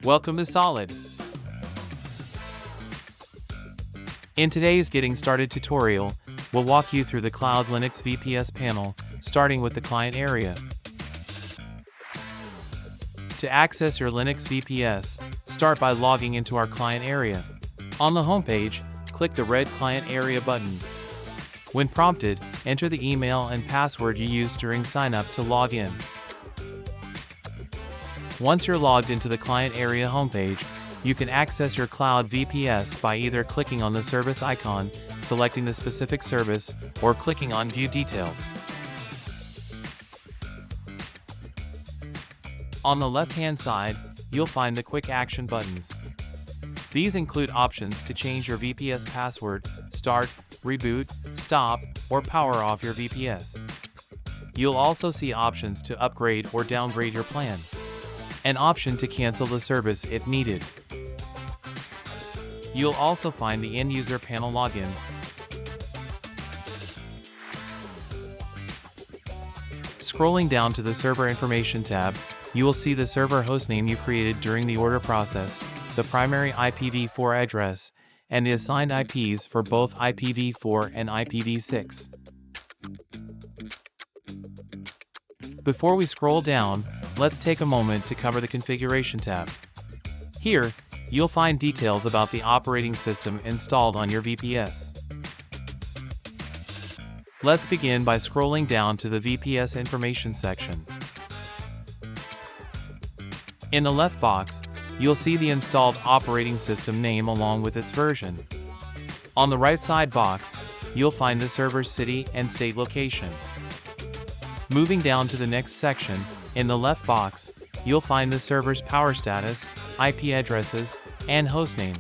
Welcome to Solid. In today's Getting Started tutorial, we'll walk you through the Cloud Linux VPS panel, starting with the client area. To access your Linux VPS, start by logging into our client area. On the homepage, click the red Client Area button. When prompted, enter the email and password you used during sign-up to log in. Once you're logged into the client area homepage, you can access your Cloud VPS by either clicking on the service icon, selecting the specific service, or clicking on View Details. On the left-hand side, you'll find the Quick Action buttons. These include options to change your VPS password, start, reboot, stop, or power off your VPS. You'll also see options to upgrade or downgrade your plan. An option to cancel the service if needed. You'll also find the end-user panel login. Scrolling down to the Server Information tab, you will see the server hostname you created during the order process, the primary IPv4 address, and the assigned IPs for both IPv4 and IPv6. Before we scroll down, let's take a moment to cover the Configuration tab. Here, you'll find details about the operating system installed on your VPS. Let's begin by scrolling down to the VPS Information section. In the left box, you'll see the installed operating system name along with its version. On the right side box, you'll find the server's city and state location. Moving down to the next section, in the left box, you'll find the server's power status, IP addresses, and hostname.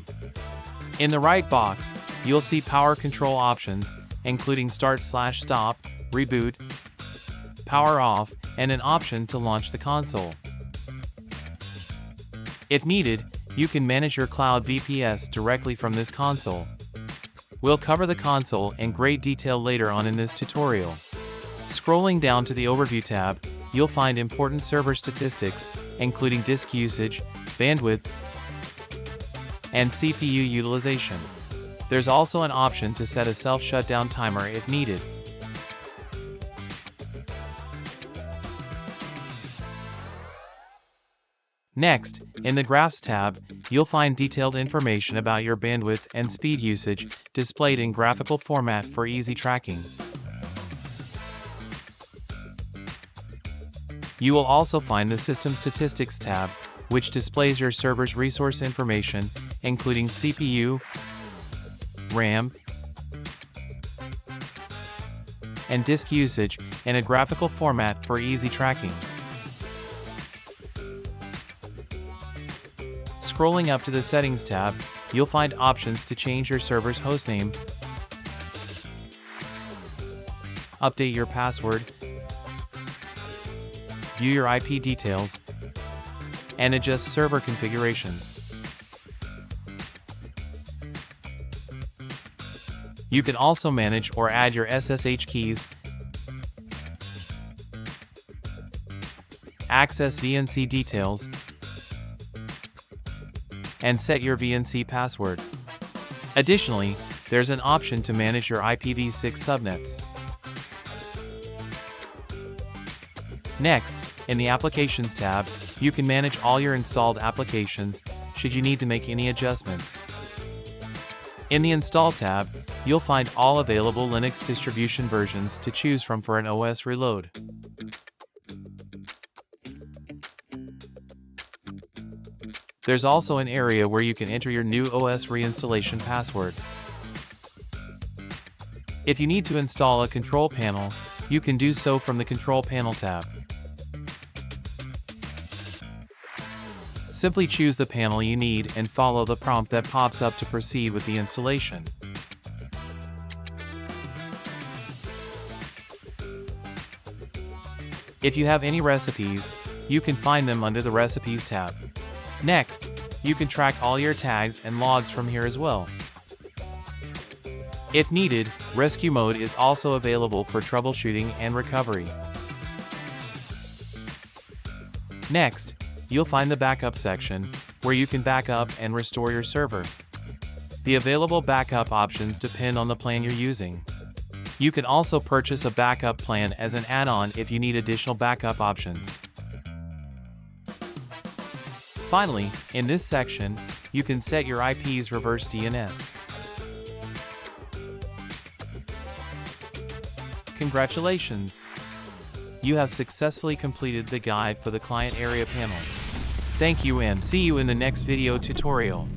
In the right box, you'll see power control options, including start/stop, reboot, power off, and an option to launch the console. If needed, you can manage your Cloud VPS directly from this console. We'll cover the console in great detail later on in this tutorial. Scrolling down to the Overview tab, you'll find important server statistics, including disk usage, bandwidth, and CPU utilization. There's also an option to set a self-shutdown timer if needed. Next, in the Graphs tab, you'll find detailed information about your bandwidth and speed usage displayed in graphical format for easy tracking. You will also find the System Statistics tab, which displays your server's resource information, including CPU, RAM, and disk usage in a graphical format for easy tracking. Scrolling up to the Settings tab, you'll find options to change your server's hostname, update your password, view your IP details, and adjust server configurations. You can also manage or add your SSH keys, access VNC details, and set your VNC password. Additionally, there's an option to manage your IPv6 subnets. Next, in the Applications tab, you can manage all your installed applications should you need to make any adjustments. In the Install tab, you'll find all available Linux distribution versions to choose from for an OS reload. There's also an area where you can enter your new OS reinstallation password. If you need to install a control panel, you can do so from the Control Panel tab. Simply choose the panel you need and follow the prompt that pops up to proceed with the installation. If you have any recipes, you can find them under the Recipes tab. Next, you can track all your tags and logs from here as well. If needed, Rescue Mode is also available for troubleshooting and recovery. Next, you'll find the Backup section, where you can back up and restore your server. The available backup options depend on the plan you're using. You can also purchase a backup plan as an add-on if you need additional backup options. Finally, in this section, you can set your IP's reverse DNS. Congratulations! You have successfully completed the guide for the client area panel. Thank you and see you in the next video tutorial.